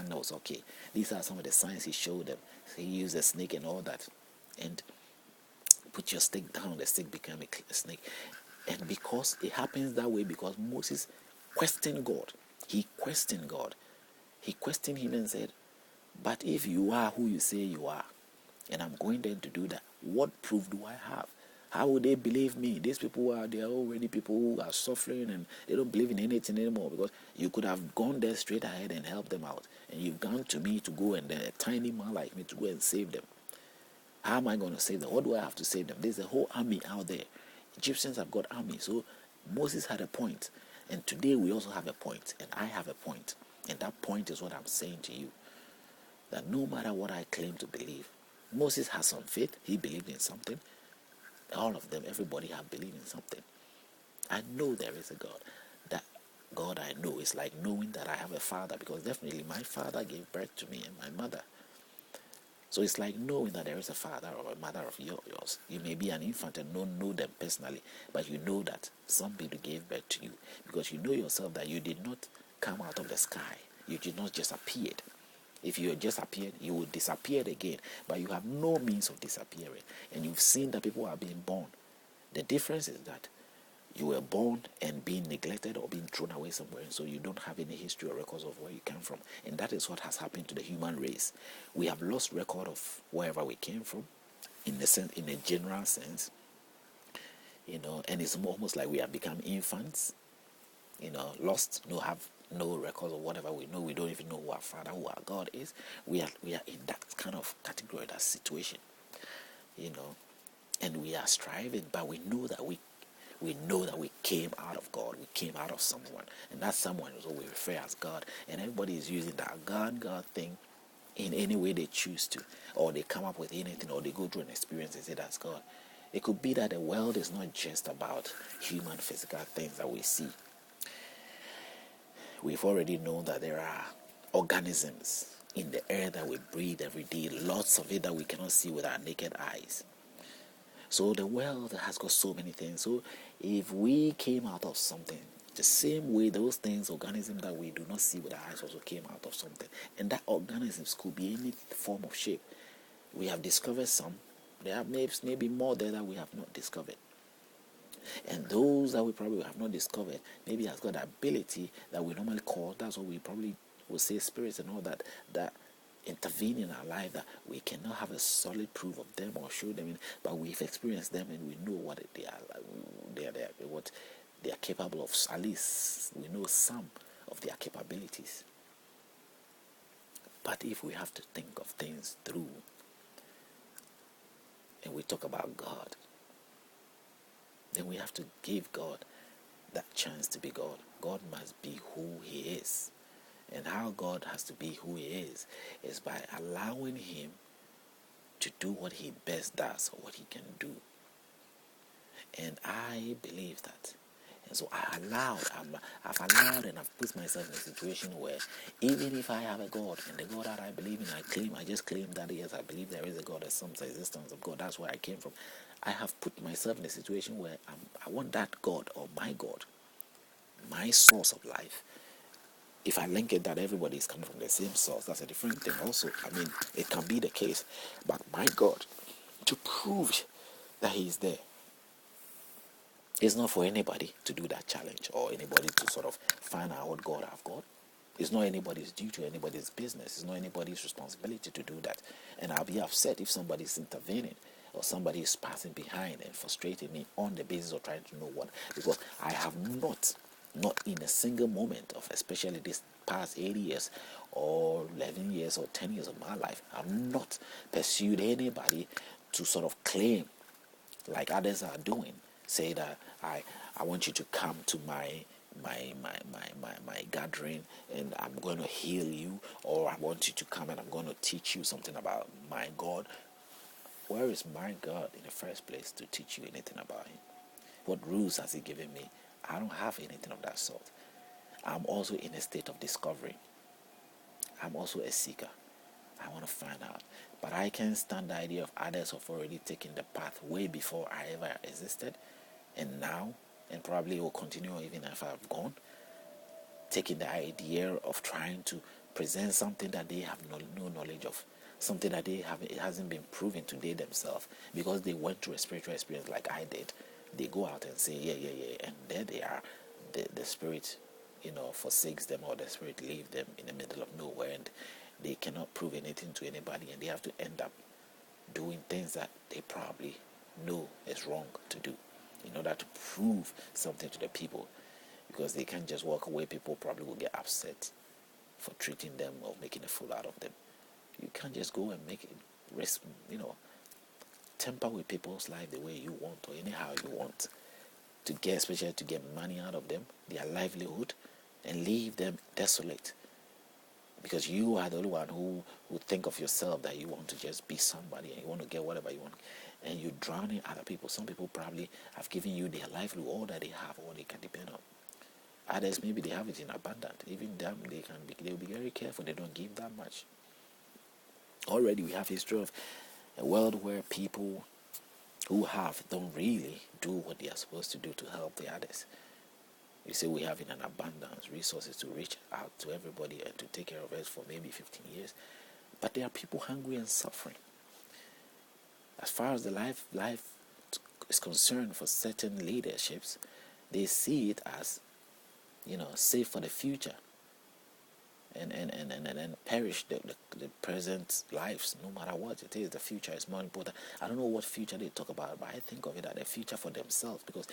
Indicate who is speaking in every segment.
Speaker 1: man knows, okay, these are some of the signs he showed them. He used a snake and all that. And put your stick down, the stick became a snake. And because it happens that way, because Moses questioned God. He questioned God. He questioned him and said, but if you are who you say you are, and I'm going there to do that, what proof do I have? How would they believe me? These people they are already people who are suffering and they don't believe in anything anymore, because you could have gone there straight ahead and helped them out. And you've gone to me to go and a tiny man like me to go and save them. How am I going to save them? What do I have to save them? There's a whole army out there. Egyptians have got army. So Moses had a point. And today we also have a point. And I have a point. And that point is what I'm saying to you. That no matter what I claim to believe, Moses has some faith. He believed in something. All of them, everybody have believed in something. I know there is a God. That God I know is like knowing that I have a father, because definitely my father gave birth to me and my mother. So it's like knowing that there is a father or a mother of yours. You may be an infant and don't know them personally, but you know that somebody gave birth to you, because you know yourself that you did not come out of the sky. You did not just appear. If you had just appeared, you would disappear again. But you have no means of disappearing. And you've seen that people are being born. The difference is that you were born and being neglected or being thrown away somewhere, and so you don't have any history or records of where you came from. And that is what has happened to the human race. We have lost record of wherever we came from, in a general sense, and it's almost like we have become infants, lost, have no records of whatever we know. We don't even know who our Father, who our God is. We are in that kind of category, that situation, and we are striving, but we know that we came out of God. We came out of someone, and that someone is what we refer as God. And everybody is using that God thing in any way they choose to, or they come up with anything, or they go through an experience and say that's God. It could be that the world is not just about human physical things that we see. We've already known that there are organisms in the air that we breathe every day, lots of it that we cannot see with our naked eyes. So the world has got so many things. So if we came out of something, the same way those things, organisms that we do not see with our eyes, also came out of something. And that organisms could be any form of shape. We have discovered some. There are maybe more there that we have not discovered. And those that we probably have not discovered, maybe has got the ability that we normally call, that's what we probably will say, spirits and all that intervene in our life, that we cannot have a solid proof of them or show them, but we've experienced them and we know what they are, what they are capable of. At least we know some of their capabilities. But if we have to think of things through, and we talk about God, then we have to give God that chance to be God. God must be who He is. And how God has to be who He is by allowing Him to do what He best does, or what He can do. And I believe that. And so I've allowed and I've put myself in a situation where even if I have a God, and the God that I believe in, I just claim that yes, I believe there is a God, there's some existence of God, that's where I came from. I have put myself in a situation where I want that God, or my God, my source of life. If I link it that everybody is coming from the same source, that's a different thing also. It can be the case. But my God, to prove that He is there, it's not for anybody to do that challenge, or anybody to sort of find out what God have got. It's not anybody's duty, anybody's business. It's not anybody's responsibility to do that. And I'll be upset if somebody's intervening, or somebody is passing behind and frustrating me on the basis of trying to know what. Because I have not in a single moment of, especially this past 80 years or 11 years or 10 years of my life, I've not pursued anybody to sort of claim, like others are doing, say that I want you to come to my gathering and I'm going to heal you, or I want you to come and I'm going to teach you something about my God. Where is my God in the first place to teach you anything about Him? What rules has He given me? I don't have anything of that sort. I'm also in a state of discovery. I'm also a seeker. I want to find out. But I can't stand the idea of others have already taken the path way before I ever existed, and now, and probably will continue even if I've gone, taking the idea of trying to present something that they have no knowledge of, something that it hasn't been proven to they themselves, because they went through a spiritual experience like I did. They go out and say, yeah, and there they are. The spirit, forsakes them, or the spirit leaves them in the middle of nowhere, and they cannot prove anything to anybody, and they have to end up doing things that they probably know is wrong to do in order to prove something to the people, because they can't just walk away. People probably will get upset for treating them or making a fool out of them. You can't just go and make it risk, temper with people's life the way you want or anyhow you want to get, especially to get money out of them, their livelihood, and leave them desolate. Because you are the only one who think of yourself that you want to just be somebody and you want to get whatever you want, and you're drowning other people. Some people probably have given you their livelihood, all that they have, all they can depend on. Others, maybe they have it in abundance. Even them, they'll be very careful. They don't give that much. Already we have history of a world where people who have don't really do what they are supposed to do to help the others. You see, we have in an abundance resources to reach out to everybody and to take care of us for maybe 15 years. But there are people hungry and suffering. As far as the life is concerned for certain leaderships, they see it as, safe for the future. And perish the present lives. No matter what it is, the future is more important. I don't know what future they talk about, but I think of it as a future for themselves, because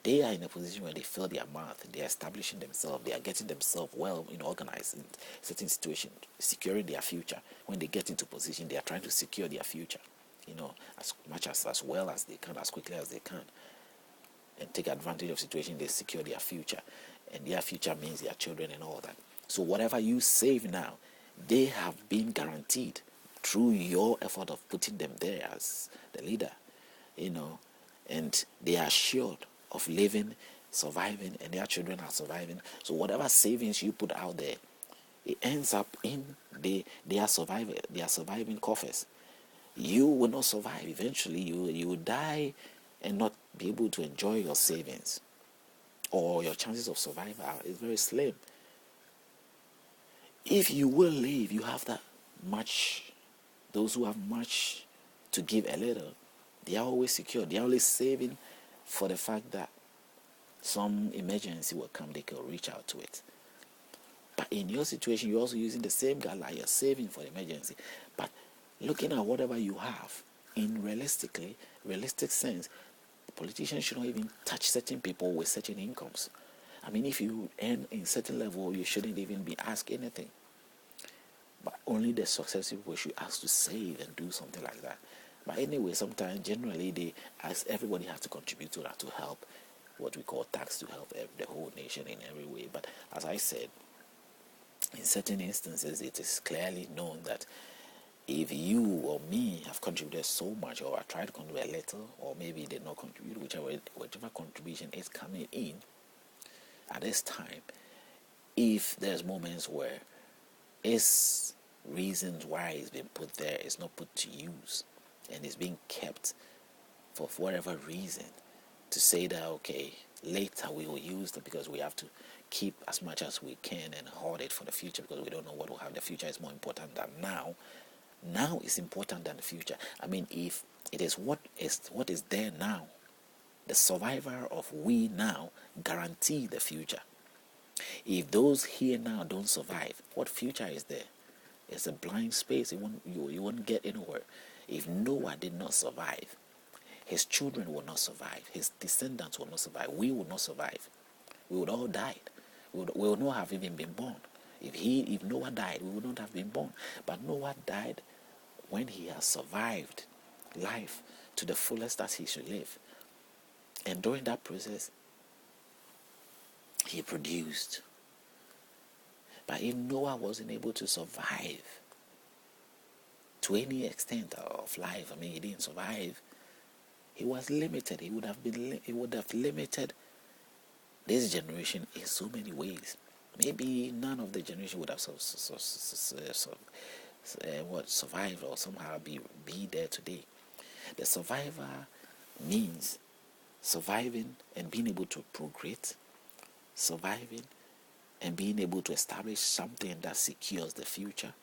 Speaker 1: they are in a position where they fill their mouth, they are establishing themselves, they are getting themselves well, organized in certain situations, securing their future. When they get into position, they are trying to secure their future, as much as well as they can, as quickly as they can, and take advantage of situation. They secure their future, and their future means their children and all that. So whatever you save now, they have been guaranteed through your effort of putting them there as the leader, and they are assured of living, surviving, and their children are surviving. So whatever savings you put out there, it ends up in their surviving coffers. You will not survive. Eventually, you will die and not be able to enjoy your savings, or your chances of survival is very slim. If you will live, you have that much. Those who have much to give a little, they are always secure. They are always saving for the fact that some emergency will come, they can reach out to it. But in your situation, you're also using the same guideline. You're saving for emergency. But looking at whatever you have, in realistic sense, politicians should not even touch certain people with certain incomes. I mean, if you earn in certain level, you shouldn't even be asked anything. But only the successful people should ask to save and do something like that. But anyway, sometimes generally they ask, everybody has to contribute to that, to help what we call tax, to help the whole nation in every way. But as I said, in certain instances, it is clearly known that if you or me have contributed so much, or I tried to contribute a little, or maybe did not contribute, whichever contribution is coming in at this time, if there's moments where it's reasons why it's been put there is not put to use, and it's being kept for whatever reason, to say that, okay, later we will use it, because we have to keep as much as we can and hoard it for the future, because we don't know what will happen. The future is more important than now. Now is important than the future. I mean, if it is what is there now, the survivor of we now guarantee the future. If those here now don't survive, what future is there? It's a blind space. You won't get anywhere. If Noah did not survive, his children will not survive. His descendants will not survive. We will not survive. We would all die. We would not have even been born. If Noah died, we would not have been born. But Noah died when he has survived life to the fullest that he should live. And during that process, he produced. But if Noah wasn't able to survive to any extent of life, I mean, he didn't survive, he was limited. He would have limited this generation in so many ways. Maybe none of the generation would have survived or somehow be there today. The survivor means surviving and being able to procreate, surviving and being able to establish something that secures the future